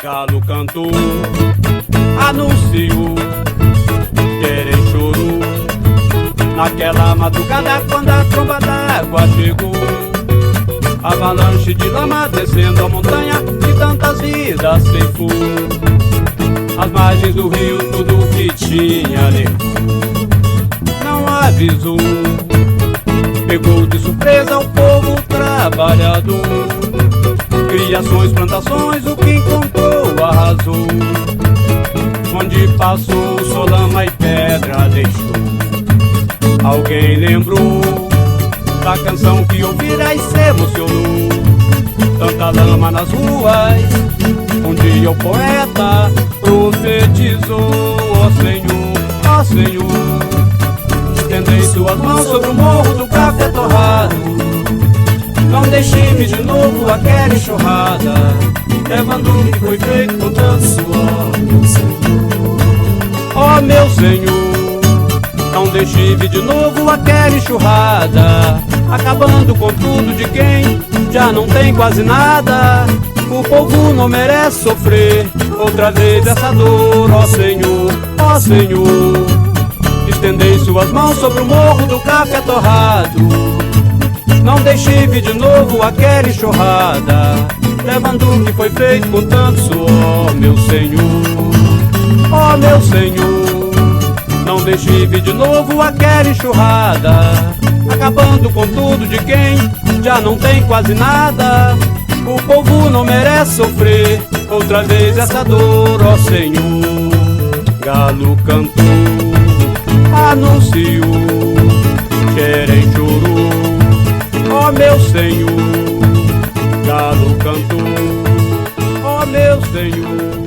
Galo cantou, anunciou, querem choro. Naquela madrugada quando a tromba d'água chegou, avalanche de lama descendo a montanha que tantas vidas ceifou. As margens do rio tudo que tinha levou, não avisou, pegou de surpresa o povo trabalhador. Criações, plantações, o que encontrou arrasou. Onde passou, só lama e pedra deixou. Alguém lembrou da canção que ouvira e se emocionou. Tanta lama nas ruas, um dia o poeta profetizou. Ó Senhor, estendei suas mãos sobre o morro do café torrado. Não deixe-me de novo aquela enxurrada, levando o que foi feito com tanto suor, meu Senhor. Ó meu Senhor, não deixe-me de novo aquela enxurrada, acabando com tudo de quem já não tem quase nada. O povo não merece sofrer outra vez essa dor. Ó Senhor, estendei suas mãos sobre o morro do café torrado. Não deixe vir de novo aquela enxurrada, levando o que foi feito com tanto suor, meu Senhor. Ó meu Senhor, não deixe vir de novo aquela enxurrada, acabando com tudo de quem já não tem quase nada. O povo não merece sofrer outra vez essa dor, ó Senhor. Galo cantou, anunciou, querem chorou. Ó meu Senhor, galo cantou, ó meu Senhor.